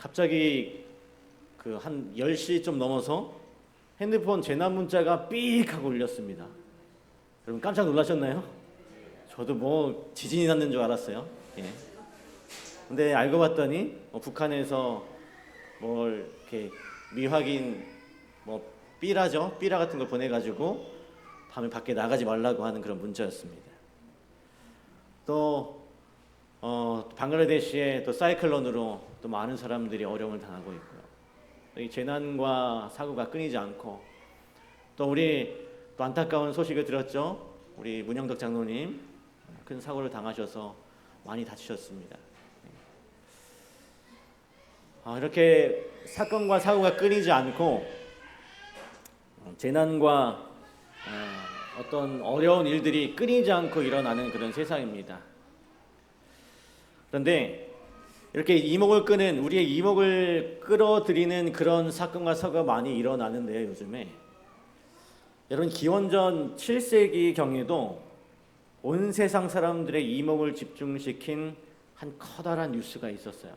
갑자기 그 한 10시 좀 넘어서 핸드폰 재난 문자가 삑 하고 울렸습니다. 여러분 깜짝 놀라셨나요? 저도 뭐 지진이 났는 줄 알았어요. 예. 근데 알고 봤더니 북한에서 뭘 이렇게 미확인 뭐 삐라죠? 삐라 같은 걸 보내가지고 밤에 밖에 나가지 말라고 하는 그런 문자였습니다. 또 방글라데시의 또 사이클론으로 또 많은 사람들이 어려움을 당하고 있고요. 이 재난과 사고가 끊이지 않고 또 우리 또 안타까운 소식을 들었죠. 우리 문영덕 장로님 큰 사고를 당하셔서 많이 다치셨습니다. 이렇게 사건과 사고가 끊이지 않고 재난과 어떤 어려운 일들이 끊이지 않고 일어나는 그런 세상입니다. 그런데 이렇게 이목을 끄는, 우리의 이목을 끌어들이는 그런 사건과 사고가 많이 일어나는데요, 요즘에. 여러분, 기원전 7세기 경에도 온 세상 사람들의 이목을 집중시킨 한 커다란 뉴스가 있었어요.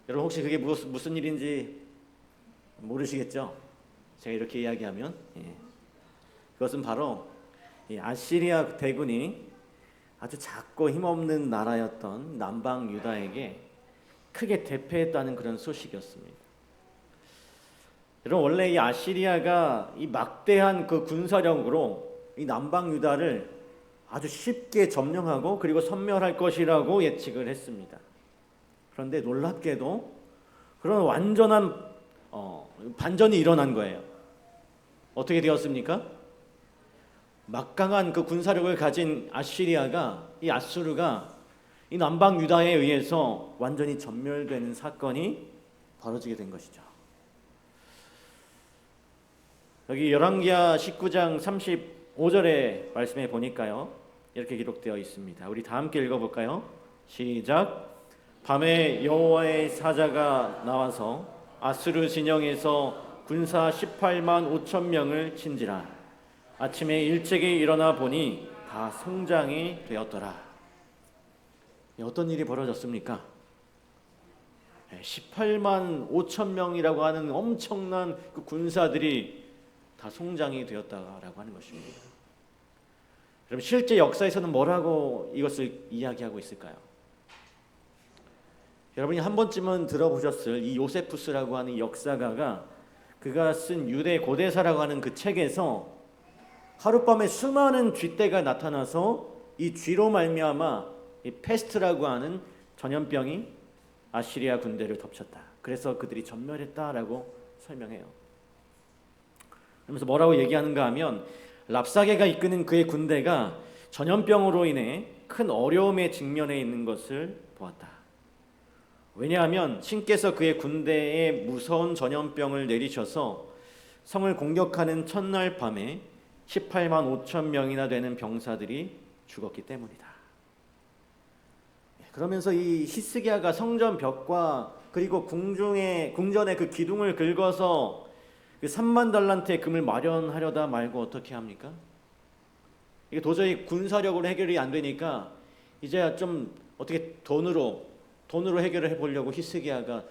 여러분 혹시 그게 무슨 일인지 모르시겠죠? 제가 이렇게 이야기하면 그것은 바로 이 아시리아 대군이 아주 작고 힘없는 나라였던 남방 유다에게 크게 대패했다는 그런 소식이었습니다. 여러분 원래 이 아시리아가 이 막대한 그 군사력으로 이 남방 유다를 아주 쉽게 점령하고 그리고 섬멸할 것이라고 예측을 했습니다. 그런데 놀랍게도 그런 완전한 반전이 일어난 거예요. 어떻게 되었습니까? 막강한 그 군사력을 가진 아시리아가, 이 아수르가 이 남방 유다에 의해서 완전히 전멸되는 사건이 벌어지게 된 것이죠. 여기 열왕기하 19장 35절의 말씀에 보니까요, 이렇게 기록되어 있습니다. 우리 다 함께 읽어볼까요? 시작. 밤에 여호와의 사자가 나와서 아수르 진영에서 군사 18만 5천 명을 친지라. 아침에 일찍이 일어나 보니 다 성장이 되었더라. 어떤 일이 벌어졌습니까? 18만 5천 명이라고 하는 엄청난 그 군사들이 다 성장이 되었다라고 하는 것입니다. 그럼 실제 역사에서는 뭐라고 이것을 이야기하고 있을까요? 여러분이 한 번쯤은 들어보셨을 이 요세푸스라고 하는 역사가가 그가 쓴 유대 고대사라고 하는 그 책에서 하룻밤에 수많은 쥐떼가 나타나서 이 쥐로 말미암아 이 페스트라고 하는 전염병이 아시리아 군대를 덮쳤다. 그래서 그들이 전멸했다라고 설명해요. 그러면서 뭐라고 얘기하는가 하면 랍사게가 이끄는 그의 군대가 전염병으로 인해 큰 어려움에 직면해 있는 것을 보았다. 왜냐하면 신께서 그의 군대에 무서운 전염병을 내리셔서 성을 공격하는 첫날 밤에 18만 5천 명이나 되는 병사들이 죽었기 때문이다. 그러면서 이 히스기야가 성전 벽과 그리고 궁전의 그 기둥을 긁어서 그 3만 달란트의 금을 마련하려다 말고 어떻게 합니까? 이게 도저히 군사력으로 해결이 안 되니까 이제 좀 어떻게 돈으로 해결을 해보려고 히스기야가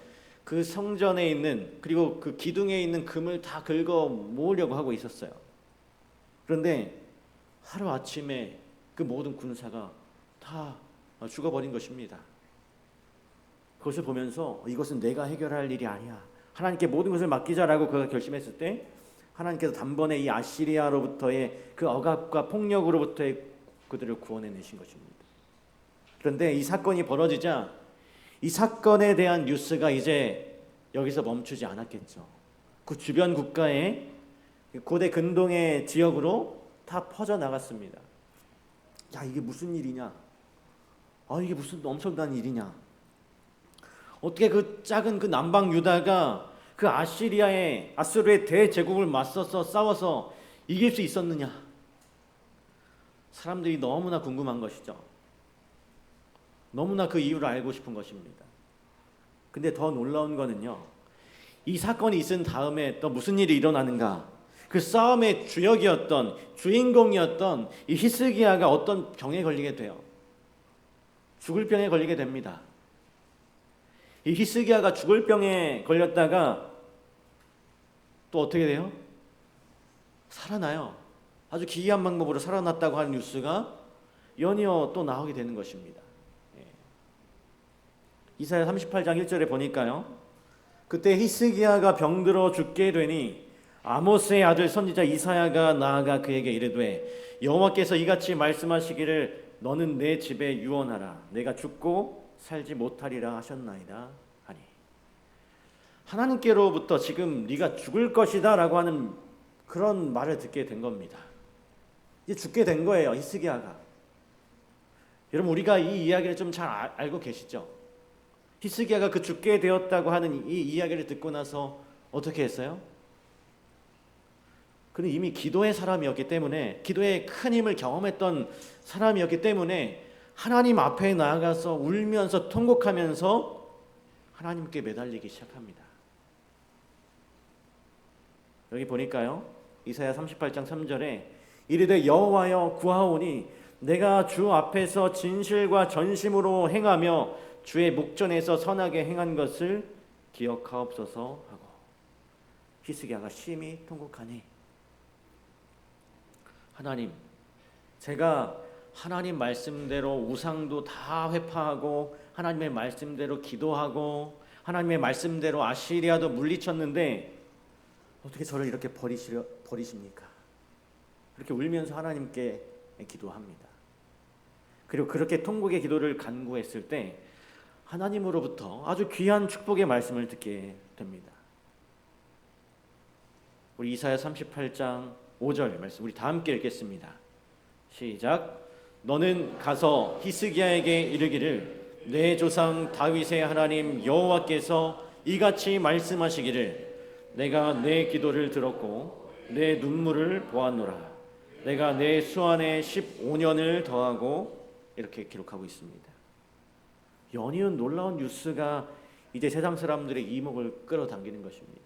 그 성전에 있는 그리고 그 기둥에 있는 금을 다 긁어 모으려고 하고 있었어요. 그런데 하루 아침에 그 모든 군사가 다 죽어버린 것입니다. 그것을 보면서 이것은 내가 해결할 일이 아니야. 하나님께 모든 것을 맡기자라고 그가 결심했을 때 하나님께서 단번에 이 아시리아로부터의 그 억압과 폭력으로부터의 그들을 구원해내신 것입니다. 그런데 이 사건이 벌어지자 이 사건에 대한 뉴스가 이제 여기서 멈추지 않았겠죠. 그 주변 국가에 고대 근동의 지역으로 다 퍼져나갔습니다. 야, 이게 무슨 일이냐? 이게 무슨 엄청난 일이냐? 어떻게 그 작은 그 남방 유다가 그 아수르의 대제국을 맞서서 싸워서 이길 수 있었느냐? 사람들이 너무나 궁금한 것이죠. 너무나 그 이유를 알고 싶은 것입니다. 근데 더 놀라운 거는요, 이 사건이 있은 다음에 또 무슨 일이 일어나는가? 그 싸움의 주인공이었던 이 히스기야가 어떤 병에 걸리게 돼요. 죽을 병에 걸리게 됩니다. 이 히스기야가 죽을 병에 걸렸다가 또 어떻게 돼요? 살아나요. 아주 기이한 방법으로 살아났다고 하는 뉴스가 연이어 또 나오게 되는 것입니다. 이사야 38장 1절에 보니까요. 그때 히스기야가 병들어 죽게 되니 아모스의 아들 선지자 이사야가 나아가 그에게 이르되 여호와께서 이같이 말씀하시기를 너는 내 집에 유언하라. 내가 죽고 살지 못하리라 하셨나이다 하니. 하나님께로부터 지금 네가 죽을 것이다 라고 하는 그런 말을 듣게 된 겁니다. 이제 죽게 된 거예요, 히스기야가. 여러분, 우리가 이 이야기를 좀 잘 알고 계시죠? 히스기야가 그 죽게 되었다고 하는 이 이야기를 듣고 나서 어떻게 했어요? 그는 이미 기도의 사람이었기 때문에, 기도의 큰 힘을 경험했던 사람이었기 때문에 하나님 앞에 나아가서 울면서 통곡하면서 하나님께 매달리기 시작합니다. 여기 보니까요, 이사야 38장 3절에 이르되 여호와여 구하오니 내가 주 앞에서 진실과 전심으로 행하며 주의 목전에서 선하게 행한 것을 기억하옵소서 하고, 히스기야가 심히 통곡하니 하나님, 제가 하나님 말씀대로 우상도 다 회파하고 하나님의 말씀대로 기도하고 하나님의 말씀대로 아시리아도 물리쳤는데 어떻게 저를 이렇게 버리십니까? 그렇게 울면서 하나님께 기도합니다. 그리고 그렇게 통곡의 기도를 간구했을 때 하나님으로부터 아주 귀한 축복의 말씀을 듣게 됩니다. 우리 이사야 38장 5절 말씀 우리 다 함께 읽겠습니다. 시작. 너는 가서 히스기야에게 이르기를 내 조상 다윗의 하나님 여호와께서 이같이 말씀하시기를 내가 내 기도를 들었고 내 눈물을 보았노라. 내가 내 수완에 15년을 더하고, 이렇게 기록하고 있습니다. 연이은 놀라운 뉴스가 이제 세상 사람들의 이목을 끌어당기는 것입니다.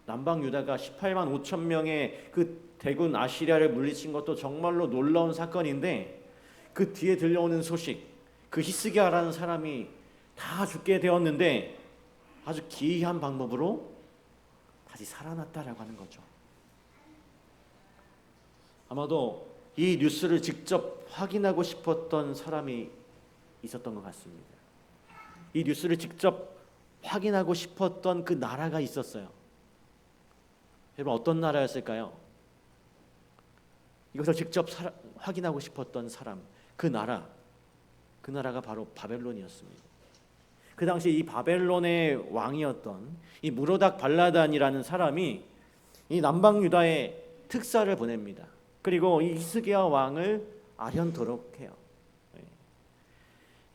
남방 유다가 18만 5천 명의 그 대군 아시리아를 물리친 것도 정말로 놀라운 사건인데, 그 뒤에 들려오는 소식, 그 히스기야라는 사람이 다 죽게 되었는데 아주 기이한 방법으로 다시 살아났다라고 하는 거죠. 아마도 이 뉴스를 직접 확인하고 싶었던 사람이 있었던 것 같습니다. 이 뉴스를 직접 확인하고 싶었던 그 나라가 있었어요. 여러분, 어떤 나라였을까요? 이것을 직접 확인하고 싶었던 사람, 그 나라가 바로 바벨론이었습니다. 그 당시 이 바벨론의 왕이었던 이 무로닥 발라단이라는 사람이 이 남방 유다에 특사를 보냅니다. 그리고 이 히스기야 왕을 아련토록 해요.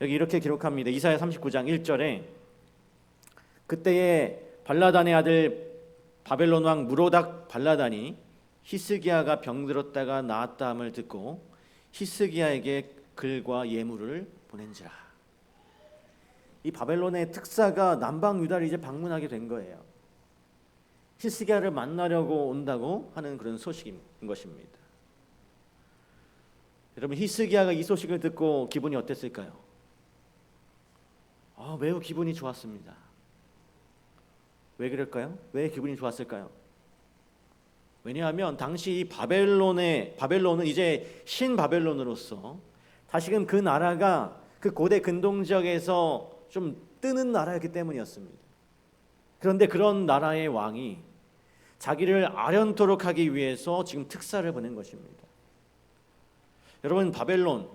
여기 이렇게 기록합니다. 이사야 39장 1절에 그때에 발라단의 아들 바벨론 왕 무로닥 발라단이 히스기야가 병들었다가 나았다함을 듣고 히스기야에게 글과 예물을 보낸지라. 이 바벨론의 특사가 남방 유다를 이제 방문하게 된 거예요. 히스기야를 만나려고 온다고 하는 그런 소식인 것입니다. 여러분, 히스기야가 이 소식을 듣고 기분이 어땠을까요? 매우 기분이 좋았습니다. 왜 그럴까요? 왜 기분이 좋았을까요? 왜냐하면 당시 이 바벨론은 이제 신바벨론으로서 다시금 그 나라가 그 고대 근동 지역에서 좀 뜨는 나라였기 때문이었습니다. 그런데 그런 나라의 왕이 자기를 아련토록 하기 위해서 지금 특사를 보낸 것입니다. 여러분, 바벨론,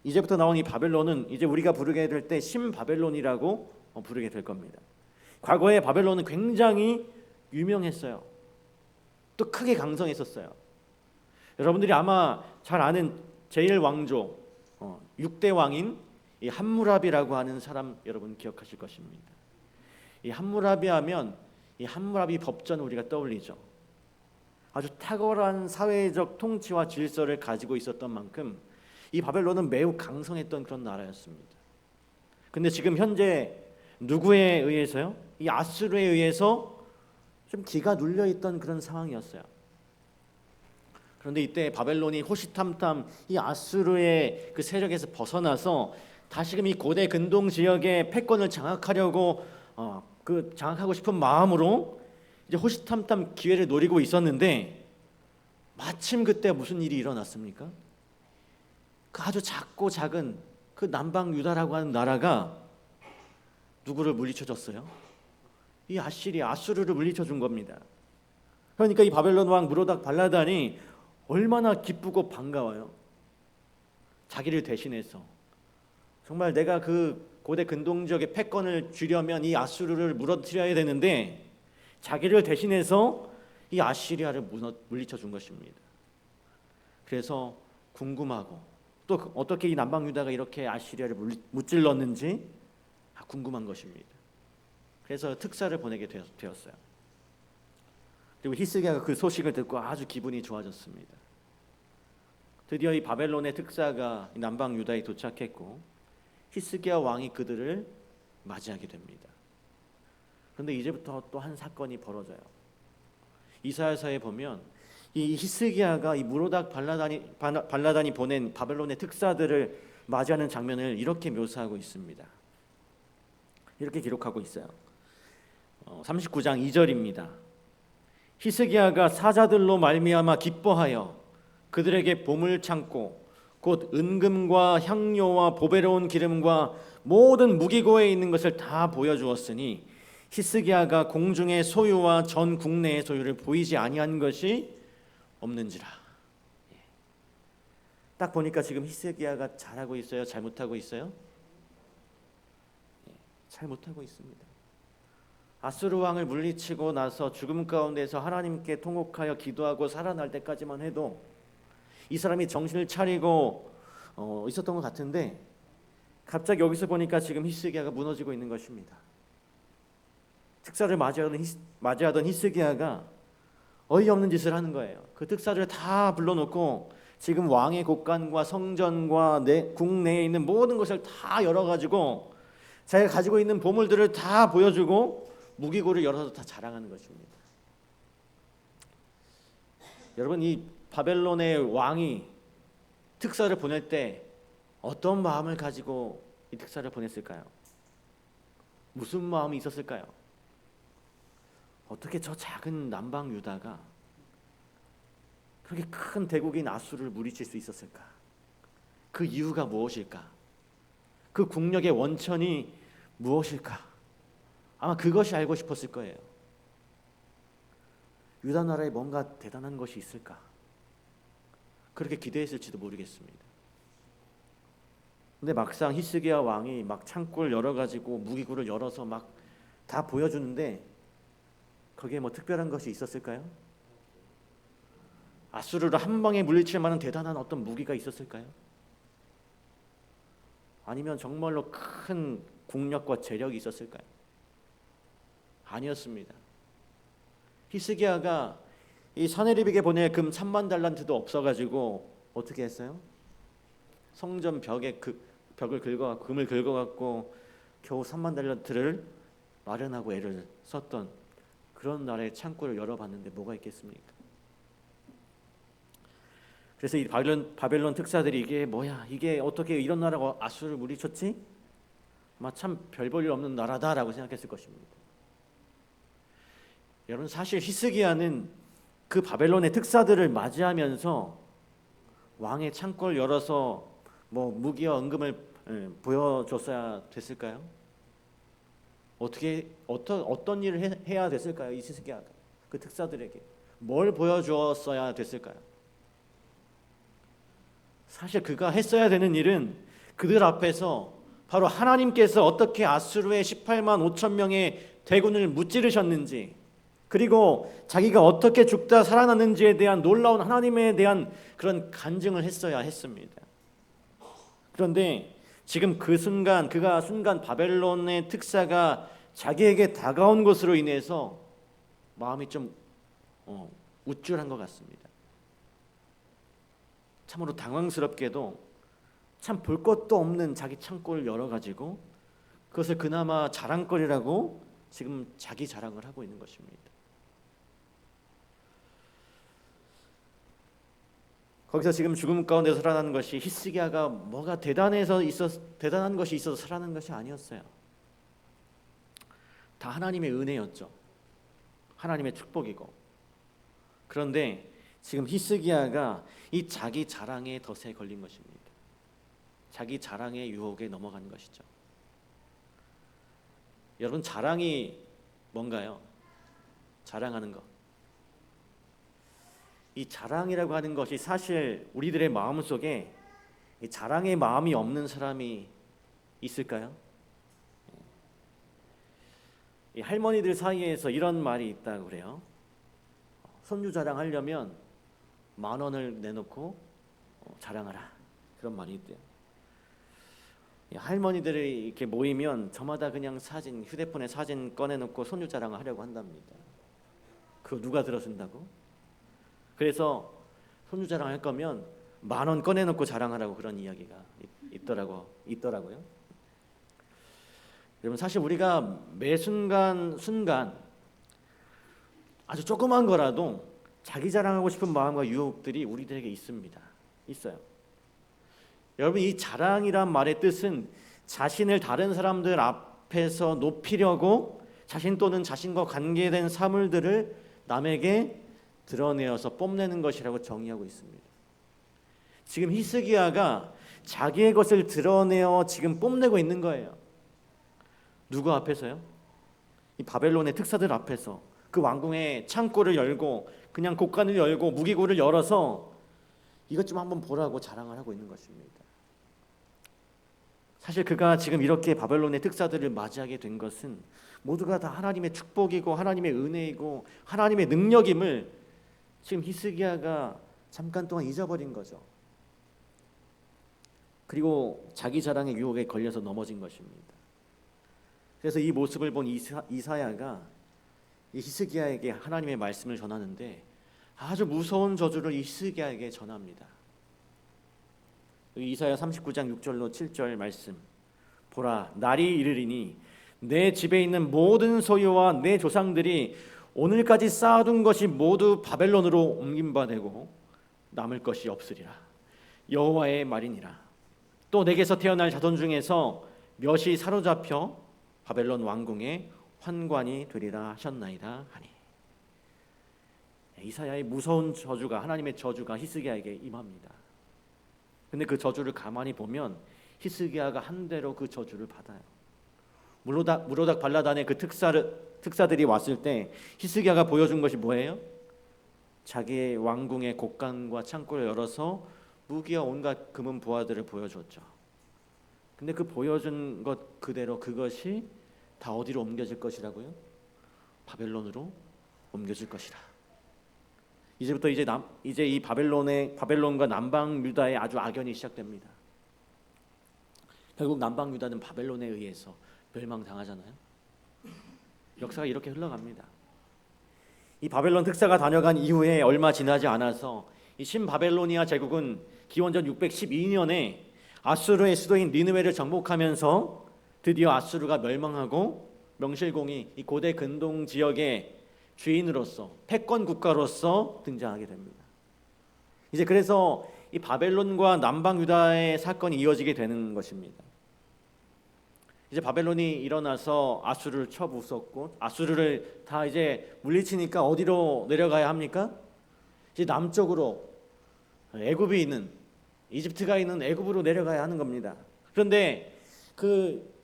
이제부터 나온 이 바벨론은 이제 우리가 부르게 될 때 신바벨론이라고 부르게 될 겁니다. 과거에 바벨론은 굉장히 유명했어요. 또 크게 강성했었어요. 여러분들이 아마 잘 아는 제1왕조 6대 왕인 이 함무라비라고 하는 사람 여러분 기억하실 것입니다. 이 함무라비 하면 이 함무라비 법전 우리가 떠올리죠. 아주 탁월한 사회적 통치와 질서를 가지고 있었던 만큼 이 바벨론은 매우 강성했던 그런 나라였습니다. 근데 지금 현재 누구에 의해서요? 이 아수르에 의해서 좀 기가 눌려 있던 그런 상황이었어요. 그런데 이때 바벨론이 호시탐탐 이 아수르의 그 세력에서 벗어나서 다시금 이 고대 근동 지역의 패권을 장악하려고 장악하고 싶은 마음으로 이제 호시탐탐 기회를 노리고 있었는데 마침 그때 무슨 일이 일어났습니까? 그 아주 작고 작은 그 남방 유다라고 하는 나라가 누구를 물리쳐줬어요? 이 아수르를 물리쳐준 겁니다. 그러니까 이 바벨론 왕 무로닥 발라단이 얼마나 기쁘고 반가워요. 자기를 대신해서 정말 내가 그 고대 근동 지역의 패권을 쥐려면 이 아수르를 무너뜨려야 되는데 자기를 대신해서 이 아시리아를 물리쳐 준 것입니다. 그래서 궁금하고 또 어떻게 이 남방 유다가 이렇게 아시리아를 무찔렀는지 궁금한 것입니다. 그래서 특사를 보내게 되었어요. 그리고 히스기야가 그 소식을 듣고 아주 기분이 좋아졌습니다. 드디어 이 바벨론의 특사가 남방 유다에 도착했고 히스기야 왕이 그들을 맞이하게 됩니다. 그런데 이제부터 또 한 사건이 벌어져요. 이사야서에 보면 이 히스기야가 이 무로닥 발라단이 보낸 바벨론의 특사들을 맞이하는 장면을 이렇게 묘사하고 있습니다. 이렇게 기록하고 있어요. 39장 2절입니다. 히스기야가 사자들로 말미암아 기뻐하여 그들에게 보물 창고 곧 은금과 향료와 보배로운 기름과 모든 무기고에 있는 것을 다 보여주었으니 히스기야가 공중의 소유와 전 국내의 소유를 보이지 아니한 것이 없는지라. 딱 보니까 지금 히스기야가 잘하고 있어요? 잘못하고 있어요? 잘못하고 있습니다. 아수르 왕을 물리치고 나서 죽음 가운데서 하나님께 통곡하여 기도하고 살아날 때까지만 해도 이 사람이 정신을 차리고 있었던 것 같은데 갑자기 여기서 보니까 지금 히스기야가 무너지고 있는 것입니다. 특사를 맞이하던 히스기야가 어이없는 짓을 하는 거예요. 그 특사를 다 불러놓고 지금 왕의 곳간과 성전과 국내에 있는 모든 것을 다 열어가지고 자기가 가지고 있는 보물들을 다 보여주고 무기고를 열어서 다 자랑하는 것입니다. 여러분, 이 바벨론의 왕이 특사를 보낼 때 어떤 마음을 가지고 이 특사를 보냈을까요? 무슨 마음이 있었을까요? 어떻게 저 작은 남방 유다가 그렇게 큰 대국인 아수르를 물리칠 수 있었을까? 그 이유가 무엇일까? 그 국력의 원천이 무엇일까? 아마 그것이 알고 싶었을 거예요. 유다 나라에 뭔가 대단한 것이 있을까? 그렇게 기대했을지도 모르겠습니다. 근데 막상 히스기야 왕이 막 창고를 열어가지고 무기고를 열어서 막 다 보여주는데 거기에 뭐 특별한 것이 있었을까요? 아수르를 한 방에 물리칠 만한 대단한 어떤 무기가 있었을까요? 아니면 정말로 큰 국력과 재력이 있었을까요? 아니었습니다. 히스기야가 이 사네립에게 보낼 금 3만 달란트도 없어가지고 어떻게 했어요? 성전 벽에 금을 긁어갖고 겨우 3만 달란트를 마련하고 애를 썼던 그런 나라의 창고를 열어봤는데 뭐가 있겠습니까? 그래서 이 바벨론 특사들이 이게 뭐야? 이게 어떻게 이런 나라가 아수르를 물리쳤지? 참 별 볼 일 없는 나라다라고 생각했을 것입니다. 여러분, 사실 히스기야는 그 바벨론의 특사들을 맞이하면서 왕의 창고를 열어서 무기와 은금을 보여줬어야 됐을까요? 어떤 일을 해야 됐을까요? 이 히스기야가 그 특사들에게 뭘 보여주었어야 됐을까요? 사실 그가 했어야 되는 일은 그들 앞에서 바로 하나님께서 어떻게 아수르의 18만 5천 명의 대군을 무찌르셨는지, 그리고 자기가 어떻게 죽다 살아났는지에 대한 놀라운 하나님에 대한 그런 간증을 했어야 했습니다. 그런데 지금 그가 순간 바벨론의 특사가 자기에게 다가온 것으로 인해서 마음이 좀 우쭐한 것 같습니다. 참으로 당황스럽게도 참 볼 것도 없는 자기 창고를 열어가지고 그것을 그나마 자랑거리라고 지금 자기 자랑을 하고 있는 것입니다. 거기서 지금 죽음 가운데 살아나는 것이 히스기야가 뭐가 대단한 것이 있어서 살아나는 것이 아니었어요. 다 하나님의 은혜였죠. 하나님의 축복이고. 그런데 지금 히스기야가 이 자기 자랑의 덫에 걸린 것입니다. 자기 자랑의 유혹에 넘어간 것이죠. 여러분, 자랑이 뭔가요? 자랑하는 것. 이 자랑이라고 하는 것이 사실 우리들의 마음속에 이 자랑의 마음이 없는 사람이 있을까요? 이 할머니들 사이에서 이런 말이 있다고 그래요. 손주 자랑하려면 10,000원을 내놓고 자랑하라, 그런 말이 있대요. 할머니들이 이렇게 모이면 저마다 그냥 사진, 휴대폰에 사진 꺼내놓고 손주 자랑을 하려고 한답니다. 그거 누가 들어준다고? 그래서 손주 자랑할 거면 10,000원 꺼내놓고 자랑하라고, 그런 이야기가 있더라고요. 여러분, 사실 우리가 매 순간 아주 조그만 거라도 자기 자랑하고 싶은 마음과 유혹들이 우리들에게 있어요. 여러분, 이 자랑이란 말의 뜻은 자신을 다른 사람들 앞에서 높이려고 자신 또는 자신과 관계된 사물들을 남에게 드러내어서 뽐내는 것이라고 정의하고 있습니다. 지금 히스기야가 자기의 것을 드러내어 지금 뽐내고 있는 거예요. 누구 앞에서요? 이 바벨론의 특사들 앞에서 그 왕궁의 창고를 열고 그냥 곡간을 열고 무기고를 열어서 이것 좀 한번 보라고 자랑을 하고 있는 것입니다. 사실 그가 지금 이렇게 바벨론의 특사들을 맞이하게 된 것은 모두가 다 하나님의 축복이고 하나님의 은혜이고 하나님의 능력임을 지금 히스기야가 잠깐 동안 잊어버린 거죠. 그리고 자기 자랑의 유혹에 걸려서 넘어진 것입니다. 그래서 이 모습을 본 이사야가 이 히스기야에게 하나님의 말씀을 전하는데 아주 무서운 저주를 이 히스기야에게 전합니다. 이사야 39장 6절로 7절 말씀, 보라, 날이 이르리니 내 집에 있는 모든 소유와 내 조상들이 오늘까지 쌓아둔 것이 모두 바벨론으로 옮김바 되고 남을 것이 없으리라. 여호와의 말이니라. 또 내게서 태어날 자손 중에서 몇이 사로잡혀 바벨론 왕궁의 환관이 되리라 하셨나이다 하니. 이사야의 무서운 저주가, 하나님의 저주가 히스기야에게 임합니다. 근데 그 저주를 가만히 보면 히스기야가 한 대로 그 저주를 받아요. 무로닥 발라단의 그 특사들이 왔을 때 히스기야가 보여준 것이 뭐예요? 자기의 왕궁의 곡간과 창고를 열어서 무기와 온갖 금은 부하들을 보여줬죠. 근데 그 보여준 것 그대로 그것이 다 어디로 옮겨질 것이라고요? 바벨론으로 옮겨질 것이라. 이제부터 이제 이 바벨론과 남방 유다의 아주 악연이 시작됩니다. 결국 남방 유다는 바벨론에 의해서 멸망당하잖아요. 역사가 이렇게 흘러갑니다. 이 바벨론 특사가 다녀간 이후에 얼마 지나지 않아서 이 신바벨로니아 제국은 기원전 612년에 아수르의 수도인 니느웨를 정복하면서 드디어 아수르가 멸망하고 명실공히 이 고대 근동 지역의 주인으로서, 패권 국가로서 등장하게 됩니다. 이제 그래서 이 바벨론과 남방 유다의 사건이 이어지게 되는 것입니다. 이제 바벨론이 일어나서 아수르를 쳐부쉈고 아수르를 다 이제 물리치니까 어디로 내려가야 합니까? 이제 남쪽으로, 애굽이 있는, 이집트가 있는 애굽으로 내려가야 하는 겁니다. 그런데 그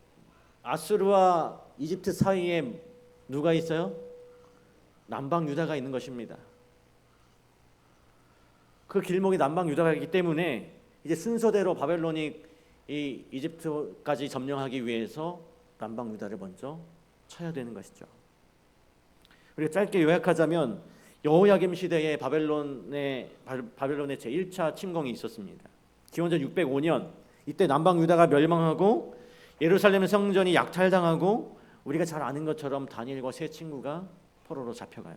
아수르와 이집트 사이에 누가 있어요? 남방 유다가 있는 것입니다. 그 길목이 남방 유다가 있기 때문에 이제 순서대로 바벨론이 이 이집트까지 점령하기 위해서 남방 유다를 먼저 쳐야 되는 것이죠. 그리고 짧게 요약하자면 여호야김 시대에 바벨론의 제1차 침공이 있었습니다. 기원전 605년, 이때 남방 유다가 멸망하고 예루살렘 성전이 약탈당하고 우리가 잘 아는 것처럼 다니엘과 세 친구가 포로로 잡혀가요.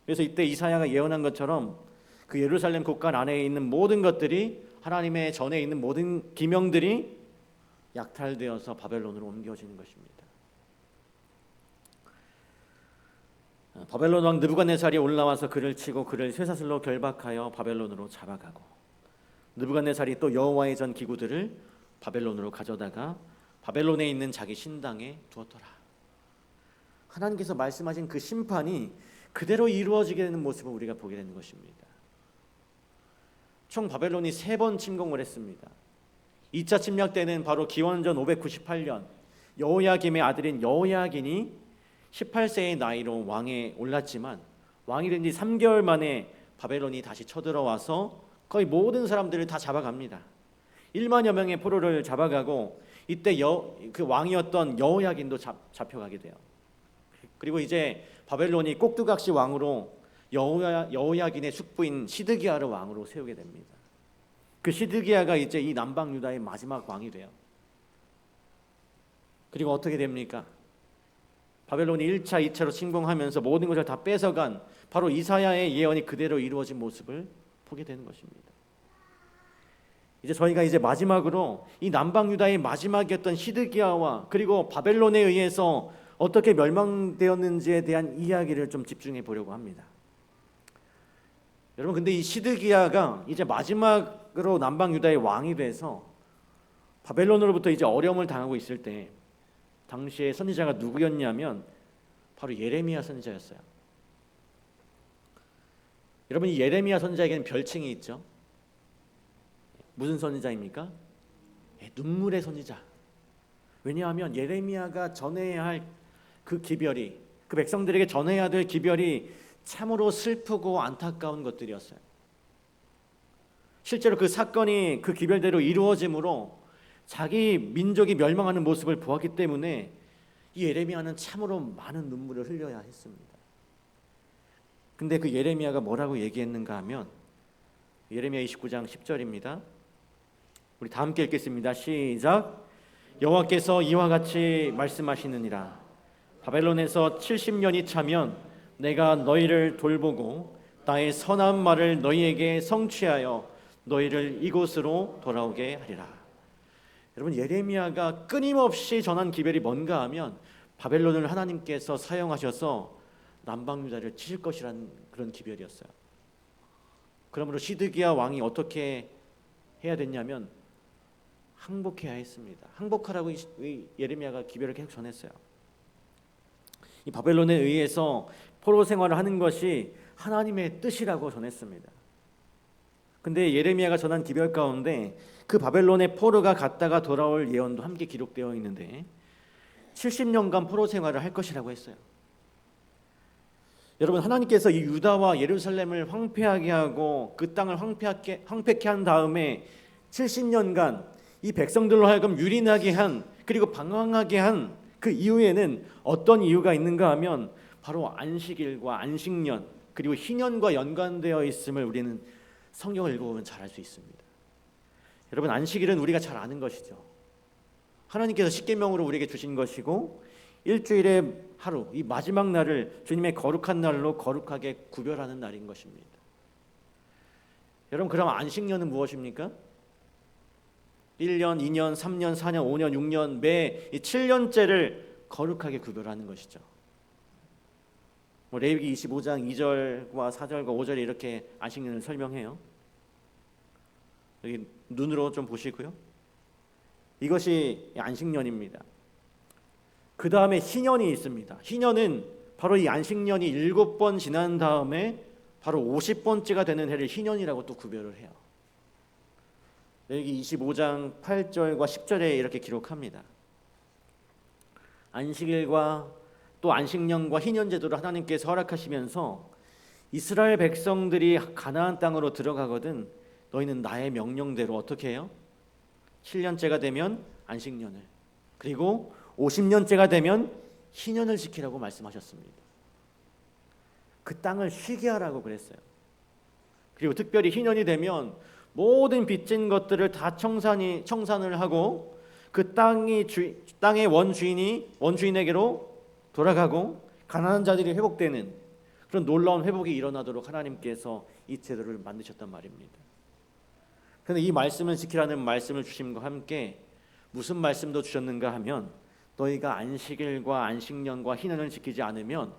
그래서 이때 이사야가 예언한 것처럼 그 예루살렘 곳간 안에 있는 모든 것들이, 하나님의 전에 있는 모든 기명들이 약탈되어서 바벨론으로 옮겨지는 것입니다. 바벨론 왕 느부갓네살이 올라와서 그를 치고 그를 쇠사슬로 결박하여 바벨론으로 잡아가고, 느부갓네살이 또 여호와의 전 기구들을 바벨론으로 가져다가 바벨론에 있는 자기 신당에 두었더라. 하나님께서 말씀하신 그 심판이 그대로 이루어지게 되는 모습을 우리가 보게 되는 것입니다. 총 바벨론이 3번 침공을 했습니다. 2차 침략 때는 바로 기원전 598년 여호야김의 아들인 여호야긴이 18세의 나이로 왕에 올랐지만, 왕이 된 지 3개월 만에 바벨론이 다시 쳐들어와서 거의 모든 사람들을 다 잡아갑니다. 1만여 명의 포로를 잡아가고, 이때 그 왕이었던 여호야긴도 잡혀가게 돼요. 그리고 이제 바벨론이 꼭두각시 왕으로 여호야긴의 숙부인 시드기야를 왕으로 세우게 됩니다. 그 시드기야가 이제 이 남방 유다의 마지막 왕이 돼요. 그리고 어떻게 됩니까? 바벨론이 1차, 2차로 침공하면서 모든 것을 다 뺏어간 바로 이사야의 예언이 그대로 이루어진 모습을 보게 되는 것입니다. 이제 저희가 이제 마지막으로 이 남방 유다의 마지막이었던 시드기야와 그리고 바벨론에 의해서 어떻게 멸망되었는지에 대한 이야기를 좀 집중해 보려고 합니다. 여러분, 근데 이 시드기야가 이제 마지막으로 남방 유다의 왕이 돼서 바벨론으로부터 이제 어려움을 당하고 있을 때 당시에 선지자가 누구였냐면 바로 예레미야 선지자였어요. 여러분, 이 예레미야 선지자에게는 별칭이 있죠. 무슨 선지자입니까? 눈물의 선지자. 왜냐하면 예레미야가 전해야 할 그 기별이, 그 백성들에게 전해야 될 기별이 참으로 슬프고 안타까운 것들이었어요. 실제로 그 사건이 그 기별대로 이루어짐으로 자기 민족이 멸망하는 모습을 보았기 때문에 이 예레미야는 참으로 많은 눈물을 흘려야 했습니다. 근데 그 예레미야가 뭐라고 얘기했는가 하면 예레미야 29장 10절입니다. 우리 다 함께 읽겠습니다. 시작. 여호와께서 이와 같이 말씀하시느니라. 바벨론에서 70년이 차면 내가 너희를 돌보고 나의 선한 말을 너희에게 성취하여 너희를 이곳으로 돌아오게 하리라. 여러분, 예레미야가 끊임없이 전한 기별이 뭔가 하면 바벨론을 하나님께서 사용하셔서 남방 유다를 치실 것이라는 그런 기별이었어요. 그러므로 시드기야 왕이 어떻게 해야 됐냐면 항복해야 했습니다. 항복하라고 예레미야가 기별을 계속 전했어요. 이 바벨론에 의해서 포로 생활을 하는 것이 하나님의 뜻이라고 전했습니다. 근데 예레미야가 전한 기별 가운데 그 바벨론의 포로가 갔다가 돌아올 예언도 함께 기록되어 있는데 70년간 포로 생활을 할 것이라고 했어요. 여러분, 하나님께서 이 유다와 예루살렘을 황폐하게 하고 그 땅을 황폐케 한 다음에 70년간 이 백성들로 하여금 유린하게 한, 그리고 방황하게 한 그 이후에는 어떤 이유가 있는가 하면 바로 안식일과 안식년 그리고 희년과 연관되어 있음을 우리는 성경을 읽어보면 잘 알 수 있습니다. 여러분, 안식일은 우리가 잘 아는 것이죠. 하나님께서 십계명으로 우리에게 주신 것이고 일주일의 하루, 이 마지막 날을 주님의 거룩한 날로 거룩하게 구별하는 날인 것입니다. 여러분, 그럼 안식년은 무엇입니까? 1년, 2년, 3년, 4년, 5년, 6년 매 7년째를 거룩하게 구별하는 것이죠. 레위기 25장 2절과 4절과 5절에 이렇게 안식년을 설명해요. 여기 눈으로 좀 보시고요. 이것이 안식년입니다. 그 다음에 희년이 있습니다. 희년은 바로 이 안식년이 7번 지난 다음에 바로 50번째가 되는 해를 희년이라고 또 구별을 해요. 레위기 25장 8절과 10절에 이렇게 기록합니다. 안식일과 또 안식년과 희년 제도를 하나님께서 허락하시면서 이스라엘 백성들이 가나안 땅으로 들어가거든 너희는 나의 명령대로 어떻게 해요? 7년째가 되면 안식년을, 그리고 50년째가 되면 희년을 지키라고 말씀하셨습니다. 그 땅을 쉬게 하라고 그랬어요. 그리고 특별히 희년이 되면 모든 빚진 것들을 다 청산을 하고 그 땅의 원주인에게로 돌아가고 가난한 자들이 회복되는 그런 놀라운 회복이 일어나도록 하나님께서 이 제도를 만드셨단 말입니다. 그런데 이 말씀을 지키라는 말씀을 주심과 함께 무슨 말씀도 주셨는가 하면 너희가 안식일과 안식년과 희년을 지키지 않으면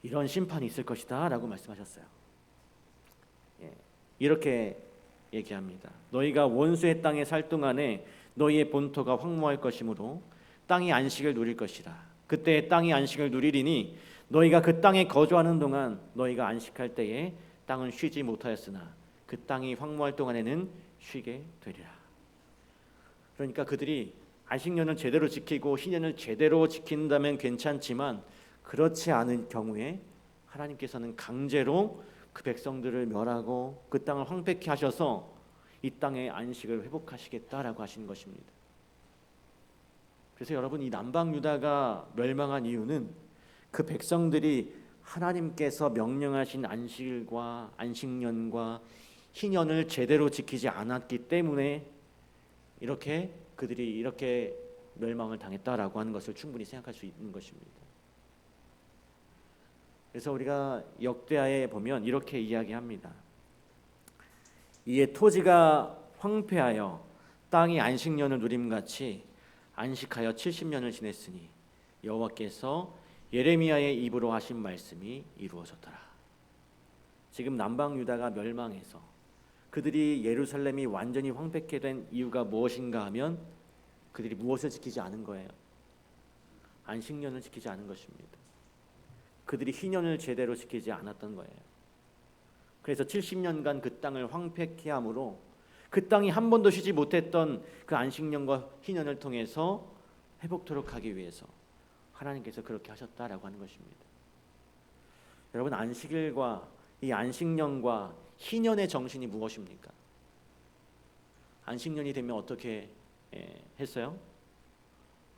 이런 심판이 있을 것이다 라고 말씀하셨어요. 예, 이렇게 얘기합니다. 너희가 원수의 땅에 살 동안에 너희의 본토가 황무할 것이므로 땅이 안식을 누릴 것이라. 그때 땅이 안식을 누리리니 너희가 그 땅에 거주하는 동안 너희가 안식할 때에 땅은 쉬지 못하였으나 그 땅이 황무할 동안에는 쉬게 되리라. 그러니까 그들이 안식년을 제대로 지키고 희년을 제대로 지킨다면 괜찮지만 그렇지 않은 경우에 하나님께서는 강제로 그 백성들을 멸하고 그 땅을 황폐케 하셔서 이 땅의 안식을 회복하시겠다라고 하시는 것입니다. 그래서 여러분, 이 남방 유다가 멸망한 이유는 그 백성들이 하나님께서 명령하신 안식일과 안식년과 희년을 제대로 지키지 않았기 때문에 그들이 이렇게 멸망을 당했다라고 하는 것을 충분히 생각할 수 있는 것입니다. 그래서 우리가 역대하에 보면 이렇게 이야기합니다. 이에 토지가 황폐하여 땅이 안식년을 누림같이 안식하여 70년을 지냈으니 여호와께서 예레미야의 입으로 하신 말씀이 이루어졌더라. 지금 남방 유다가 멸망해서 그들이 예루살렘이 완전히 황폐케 된 이유가 무엇인가 하면 그들이 무엇을 지키지 않은 거예요? 안식년을 지키지 않은 것입니다. 그들이 희년을 제대로 지키지 않았던 거예요. 그래서 70년간 그 땅을 황폐케 함으로 그 땅이 한 번도 쉬지 못했던 그 안식년과 희년을 통해서 회복토록 하기 위해서 하나님께서 그렇게 하셨다라고 하는 것입니다. 여러분, 안식일과 이 안식년과 희년의 정신이 무엇입니까? 안식년이 되면 어떻게 했어요?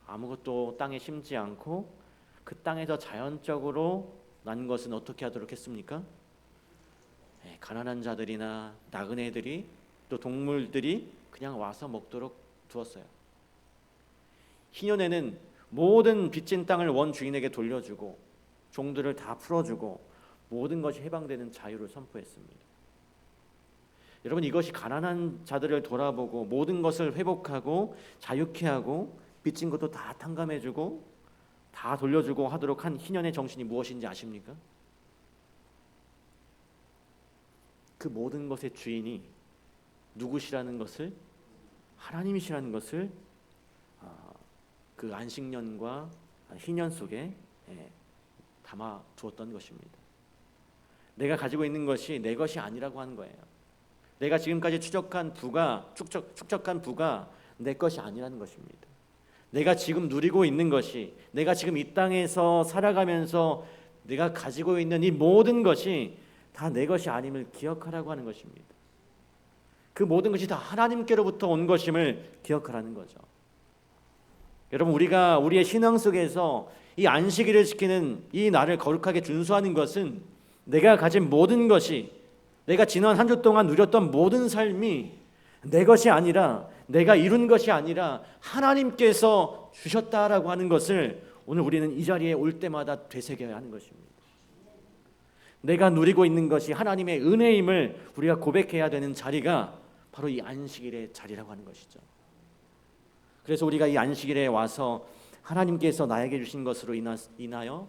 아무것도 땅에 심지 않고 그 땅에서 자연적으로 난 것은 어떻게 하도록 했습니까? 가난한 자들이나 나그네들이 또 동물들이 그냥 와서 먹도록 두었어요. 희년에는 모든 빚진 땅을 원 주인에게 돌려주고 종들을 다 풀어주고 모든 것이 해방되는 자유를 선포했습니다. 여러분, 이것이 가난한 자들을 돌아보고 모든 것을 회복하고 자유케 하고 빚진 것도 다 탕감해주고 다 돌려주고 하도록 한 희년의 정신이 무엇인지 아십니까? 그 모든 것의 주인이 누구시라는 것을, 하나님이시라는 것을 그 안식년과 희년 속에 담아 두었던 것입니다. 내가 가지고 있는 것이 내 것이 아니라고 하는 거예요. 내가 지금까지 축적한 부가 내 것이 아니라는 것입니다. 내가 지금 누리고 있는 것이, 내가 지금 이 땅에서 살아가면서 내가 가지고 있는 이 모든 것이 다 내 것이 아님을 기억하라고 하는 것입니다. 그 모든 것이 다 하나님께로부터 온 것임을 기억하라는 거죠. 여러분, 우리가 우리의 신앙 속에서 이 안식일을 지키는 이 날을 거룩하게 준수하는 것은 내가 가진 모든 것이, 내가 지난 한 주 동안 누렸던 모든 삶이 내 것이 아니라, 내가 이룬 것이 아니라 하나님께서 주셨다라고 하는 것을 오늘 우리는 이 자리에 올 때마다 되새겨야 하는 것입니다. 내가 누리고 있는 것이 하나님의 은혜임을 우리가 고백해야 되는 자리가 바로 이 안식일의 자리라고 하는 것이죠. 그래서 우리가 이 안식일에 와서 하나님께서 나에게 주신 것으로 인하여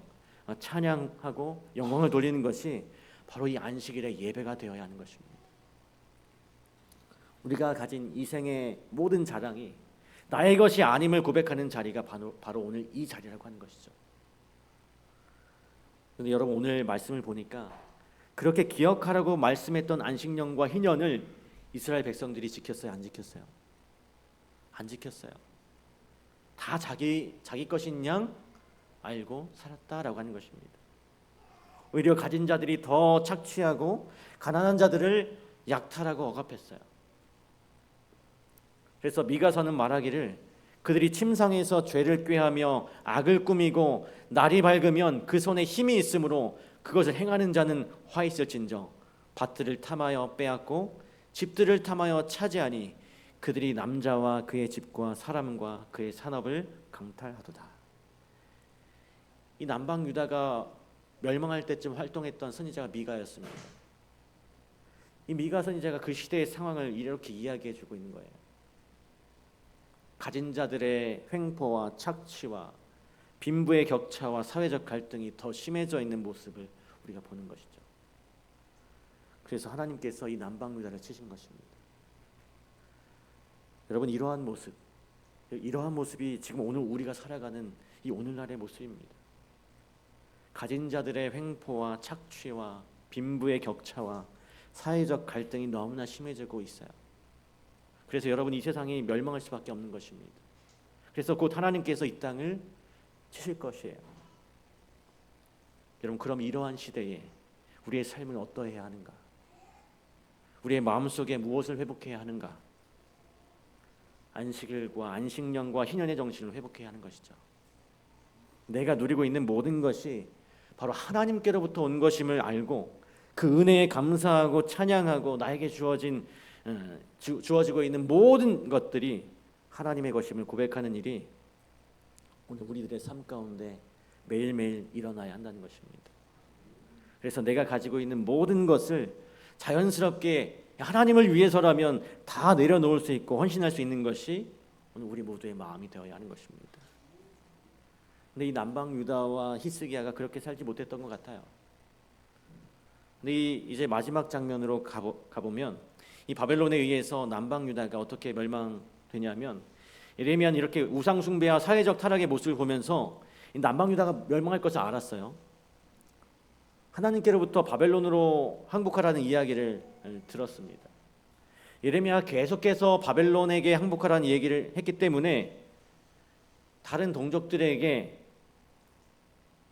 찬양하고 영광을 돌리는 것이 바로 이 안식일의 예배가 되어야 하는 것입니다. 우리가 가진 이 생의 모든 자랑이 나의 것이 아님을 고백하는 자리가 바로 오늘 이 자리라고 하는 것이죠. 그런데 여러분, 오늘 말씀을 보니까 그렇게 기억하라고 말씀했던 안식년과 희년을 이스라엘 백성들이 지켰어요? 안 지켰어요? 안 지켰어요. 다 자기 것인 양 알고 살았다라고 하는 것입니다. 오히려 가진 자들이 더 착취하고 가난한 자들을 약탈하고 억압했어요. 그래서 미가서는 말하기를 그들이 침상에서 죄를 꾀하며 악을 꾸미고 날이 밝으면 그 손에 힘이 있으므로 그것을 행하는 자는 화 있을진저 밭들을 탐하여 빼앗고 집들을 탐하여 차지하니 그들이 남자와 그의 집과 사람과 그의 산업을 강탈하도다. 이 남방 유다가 멸망할 때쯤 활동했던 선지자가 미가였습니다. 이 미가 선지자가 그 시대의 상황을 이렇게 이야기해 주고 있는 거예요. 가진 자들의 횡포와 착취와 빈부의 격차와 사회적 갈등이 더 심해져 있는 모습을 우리가 보는 것이죠. 그래서 하나님께서 이 남방유다를 치신 것입니다. 여러분, 이러한 모습이 지금 오늘 우리가 살아가는 이 오늘날의 모습입니다. 가진 자들의 횡포와 착취와 빈부의 격차와 사회적 갈등이 너무나 심해지고 있어요. 그래서 여러분, 이 세상이 멸망할 수밖에 없는 것입니다. 그래서 곧 하나님께서 이 땅을 치실 것이에요. 여러분, 그럼 이러한 시대에 우리의 삶은 어떠해야 하는가? 우리의 마음속에 무엇을 회복해야 하는가? 안식일과 안식년과 희년의 정신을 회복해야 하는 것이죠. 내가 누리고 있는 모든 것이 바로 하나님께로부터 온 것임을 알고 그 은혜에 감사하고 찬양하고 나에게 주어지고 있는 모든 것들이 하나님의 것임을 고백하는 일이 오늘 우리들의 삶 가운데 매일매일 일어나야 한다는 것입니다. 그래서 내가 가지고 있는 모든 것을 자연스럽게 하나님을 위해서라면 다 내려놓을 수 있고 헌신할 수 있는 것이 오늘 우리 모두의 마음이 되어야 하는 것입니다. 근데 이 남방 유다와 히스기야가 그렇게 살지 못했던 것 같아요. 근데 이제 마지막 장면으로 가보면 이 바벨론에 의해서 남방 유다가 어떻게 멸망되냐면, 예레미야는 이렇게 우상 숭배와 사회적 타락의 모습을 보면서 이 남방 유다가 멸망할 것을 알았어요. 하나님께로부터 바벨론으로 항복하라는 이야기를 들었습니다. 예레미야가 계속해서 바벨론에게 항복하라는 얘기를 했기 때문에 다른 동족들에게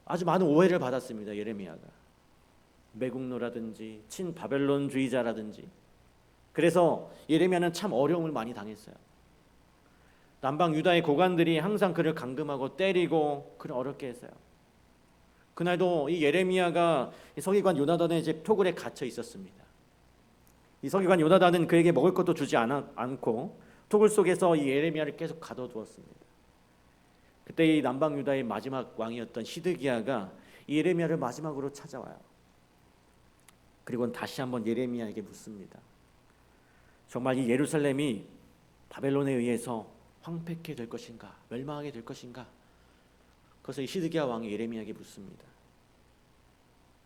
아주 많은 오해를 받았습니다. 예레미야가 매국노라든지 친바벨론주의자라든지. 그래서 예레미야는 참 어려움을 많이 당했어요. 남방 유다의 고관들이 항상 그를 감금하고 때리고 그를 어렵게 했어요. 그날도 이 예레미야가 서기관 요나단의 집 토굴에 갇혀 있었습니다. 이 서기관 요나단은 그에게 먹을 것도 주지 않고 토굴 속에서 이 예레미야를 계속 가둬두었습니다. 그때 이 남방 유다의 마지막 왕이었던 시드기야가 이 예레미야를 마지막으로 찾아와요. 그리고 다시 한번 예레미야에게 묻습니다. 정말 이 예루살렘이 바벨론에 의해서 황폐케 될 것인가, 멸망하게 될 것인가? 그래서 이 시드기야 왕이 예레미야에게 묻습니다.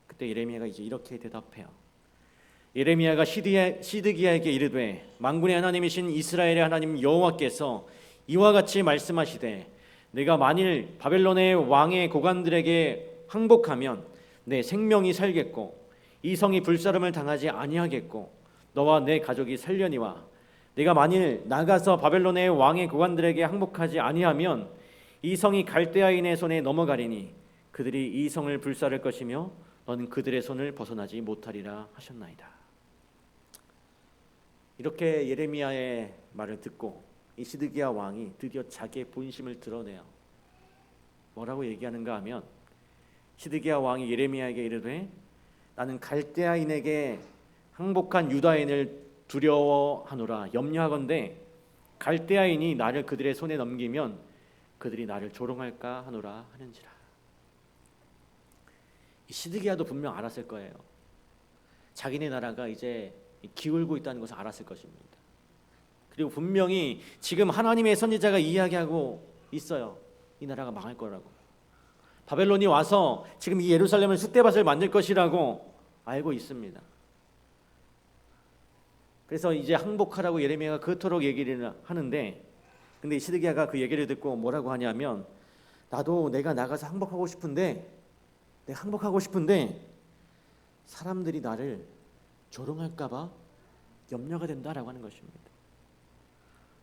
그때 예레미야가 이제 이렇게 대답해요. 예레미야가 시드기야에게 이르되, 만군의 하나님이신 이스라엘의 하나님 여호와께서 이와 같이 말씀하시되, 내가 만일 바벨론의 왕의 고관들에게 항복하면 내 생명이 살겠고 이 성이 불사름을 당하지 아니하겠고 너와 내 가족이 살려니와, 내가 만일 나가서 바벨론의 왕의 고관들에게 항복하지 아니하면 이 성이 갈대아인의 손에 넘어가리니 그들이 이 성을 불사를 것이며 너는 그들의 손을 벗어나지 못하리라 하셨나이다. 이렇게 예레미야의 말을 듣고 이 시드기야 왕이 드디어 자기의 본심을 드러내요. 뭐라고 얘기하는가 하면, 시드기야 왕이 예레미야에게 이르되, 나는 갈대아인에게 항복한 유다인을 두려워하노라. 염려하건대 갈대아인이 나를 그들의 손에 넘기면 그들이 나를 조롱할까 하노라 하는지라. 이 시드기야도 분명 알았을 거예요. 자기네 나라가 이제 기울고 있다는 것을 알았을 것입니다. 그리고 분명히 지금 하나님의 선지자가 이야기하고 있어요. 이 나라가 망할 거라고. 바벨론이 와서 지금 이 예루살렘을 숫대밭을 만들 것이라고 알고 있습니다. 그래서 이제 항복하라고 예레미야가 그토록 얘기를 하는데, 근데 시드기야가 그 얘기를 듣고 뭐라고 하냐면, 나도 내가 나가서 항복하고 싶은데 사람들이 나를 조롱할까 봐 염려가 된다라고 하는 것입니다.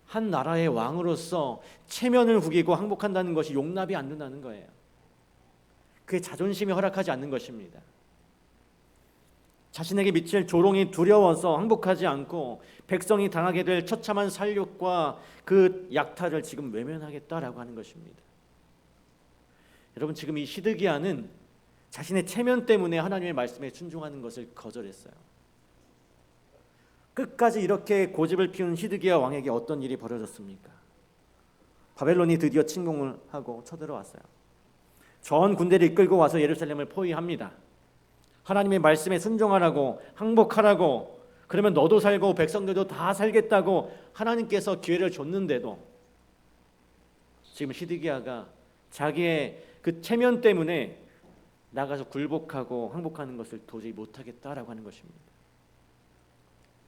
한 나라의 왕으로서 체면을 구기고 항복한다는 것이 용납이 안 된다는 거예요. 그의 자존심이 허락하지 않는 것입니다. 자신에게 미칠 조롱이 두려워서 항복하지 않고 백성이 당하게 될 처참한 살육과 그 약탈을 지금 외면하겠다라고 하는 것입니다. 여러분, 지금 이 시드기야는 자신의 체면 때문에 하나님의 말씀에 순종하는 것을 거절했어요. 끝까지 이렇게 고집을 피운 시드기야 왕에게 어떤 일이 벌어졌습니까? 바벨론이 드디어 침공을 하고 쳐들어왔어요. 전 군대를 이끌고 와서 예루살렘을 포위합니다. 하나님의 말씀에 순종하라고, 항복하라고, 그러면 너도 살고 백성들도 다 살겠다고 하나님께서 기회를 줬는데도 지금 시드기야가 자기의 그 체면 때문에 나가서 굴복하고 항복하는 것을 도저히 못하겠다라고 하는 것입니다.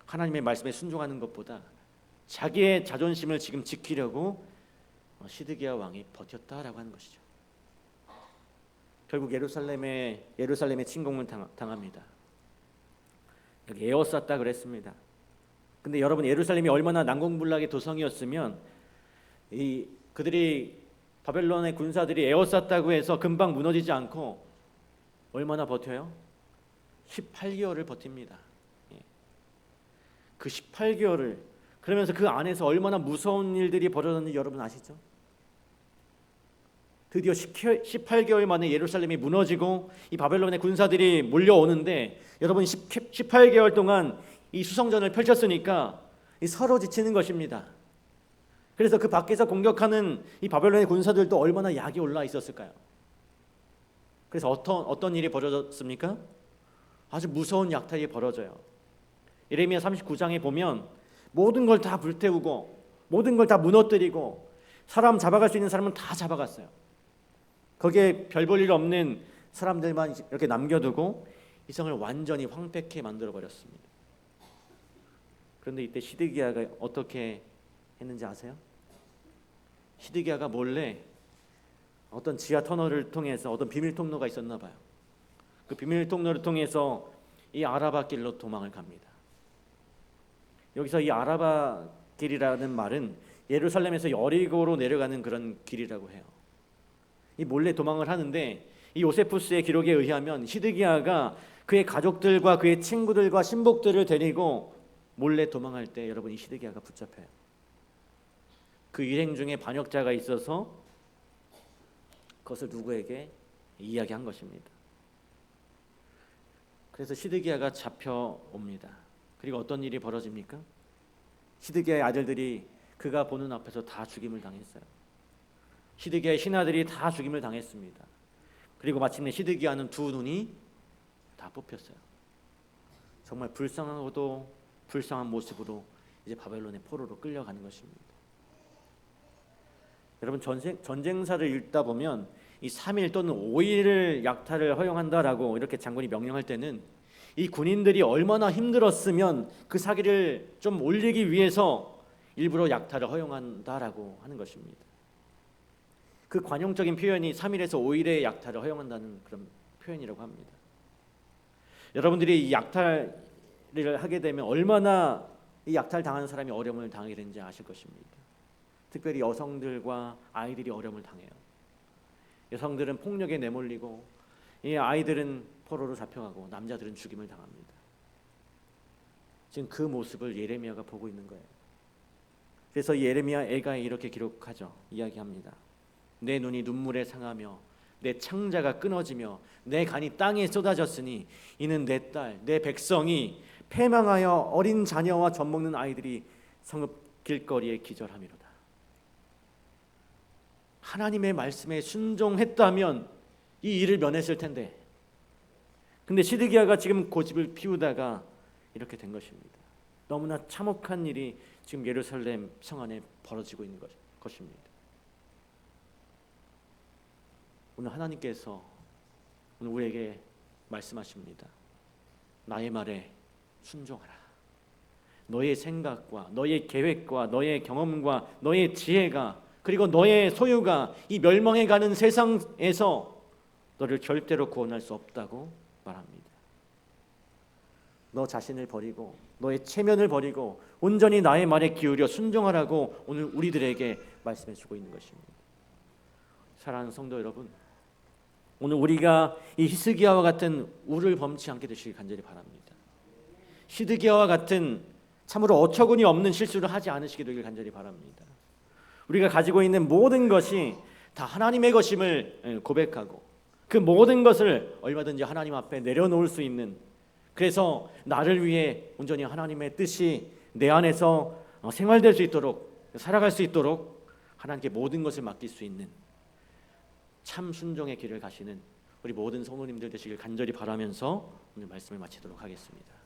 하나님의 말씀에 순종하는 것보다 자기의 자존심을 지금 지키려고 시드기야 왕이 버텼다라고 하는 것이죠. 결국 예루살렘의 침공을 당합니다. 여기 에워쌌다 그랬습니다. 근데 여러분, 예루살렘이 얼마나 난공불락의 도성이었으면 그들이 바벨론의 군사들이 에워쌌다고 해서 금방 무너지지 않고 얼마나 버텨요? 18개월을 버팁니다. 그 18개월을, 그러면서 그 안에서 얼마나 무서운 일들이 벌어졌는지 여러분 아시죠? 드디어 18개월 만에 예루살렘이 무너지고 이 바벨론의 군사들이 몰려오는데, 여러분 18개월 동안 이 수성전을 펼쳤으니까 서로 지치는 것입니다. 그래서 그 밖에서 공격하는 이 바벨론의 군사들도 얼마나 약이 올라 있었을까요? 그래서 어떤 일이 벌어졌습니까? 아주 무서운 약탈이 벌어져요. 예레미야 39장에 보면 모든 걸 다 불태우고 모든 걸 다 무너뜨리고 사람 잡아갈 수 있는 사람은 다 잡아갔어요. 거기에 별 볼 일 없는 사람들만 이렇게 남겨두고 이 성을 완전히 황폐케 만들어 버렸습니다. 그런데 이때 시드기야가 어떻게 했는지 아세요? 시드기야가 몰래 어떤 지하 터널을 통해서 어떤 비밀 통로가 있었나 봐요. 그 비밀 통로를 통해서 이 아라바 길로 도망을 갑니다. 여기서 이 아라바 길이라는 말은 예루살렘에서 여리고로 내려가는 그런 길이라고 해요. 이 몰래 도망을 하는데, 이 요세푸스의 기록에 의하면 시드기야가 그의 가족들과 그의 친구들과 신복들을 데리고 몰래 도망할 때 여러분, 이 시드기야가 붙잡혀요. 그 일행 중에 반역자가 있어서 그것을 누구에게 이야기한 것입니다. 그래서 시드기야가 잡혀옵니다. 그리고 어떤 일이 벌어집니까? 시드기야의 아들들이 그가 보는 앞에서 다 죽임을 당했어요. 시드기야의 신하들이 다 죽임을 당했습니다. 그리고 마침내 시드기야는 두 눈이 다 뽑혔어요. 정말 불쌍하고도 불쌍한 모습으로 이제 바벨론의 포로로 끌려가는 것입니다. 여러분, 전쟁사를 읽다 보면 이 3일 또는 5일을 약탈을 허용한다라고 이렇게 장군이 명령할 때는 이 군인들이 얼마나 힘들었으면 그 사기를 좀 올리기 위해서 일부러 약탈을 허용한다라고 하는 것입니다. 그 관용적인 표현이 3일에서 5일의 약탈을 허용한다는 그런 표현이라고 합니다. 여러분들이 이 약탈을 하게 되면 얼마나 이 약탈 당하는 사람이 어려움을 당하게 되는지 아실 것입니다. 특별히 여성들과 아이들이 어려움을 당해요. 여성들은 폭력에 내몰리고 이 아이들은 포로로 잡혀가고 남자들은 죽임을 당합니다. 지금 그 모습을 예레미야가 보고 있는 거예요. 그래서 예레미야 애가에 이렇게 기록하죠. 이야기합니다. 내 눈이 눈물에 상하며 내 창자가 끊어지며 내 간이 땅에 쏟아졌으니 이는 내 딸, 내 백성이 패망하여 어린 자녀와 젖 먹는 아이들이 성읍 길거리에 기절함이로다. 하나님의 말씀에 순종했다면 이 일을 면했을 텐데, 근데 시드기야가 지금 고집을 피우다가 이렇게 된 것입니다. 너무나 참혹한 일이 지금 예루살렘 성 안에 벌어지고 있는 것입니다. 오늘 하나님께서 오늘 우리에게 말씀하십니다. 나의 말에 순종하라. 너의 생각과 너의 계획과 너의 경험과 너의 지혜가 그리고 너의 소유가 이 멸망해가는 세상에서 너를 절대로 구원할 수 없다고 말합니다. 너 자신을 버리고 너의 체면을 버리고 온전히 나의 말에 기울여 순종하라고 오늘 우리들에게 말씀해 주고 있는 것입니다. 사랑하는 성도 여러분, 오늘 우리가 이 히스기야와 같은 우를 범치 않게 되시길 간절히 바랍니다. 시드기야와 같은 참으로 어처구니 없는 실수를 하지 않으시게 되길 간절히 바랍니다. 우리가 가지고 있는 모든 것이 다 하나님의 것임을 고백하고 그 모든 것을 얼마든지 하나님 앞에 내려놓을 수 있는, 그래서 나를 위해 온전히 하나님의 뜻이 내 안에서 생활될 수 있도록, 살아갈 수 있도록 하나님께 모든 것을 맡길 수 있는 참 순종의 길을 가시는 우리 모든 성도님들 되시길 간절히 바라면서 오늘 말씀을 마치도록 하겠습니다.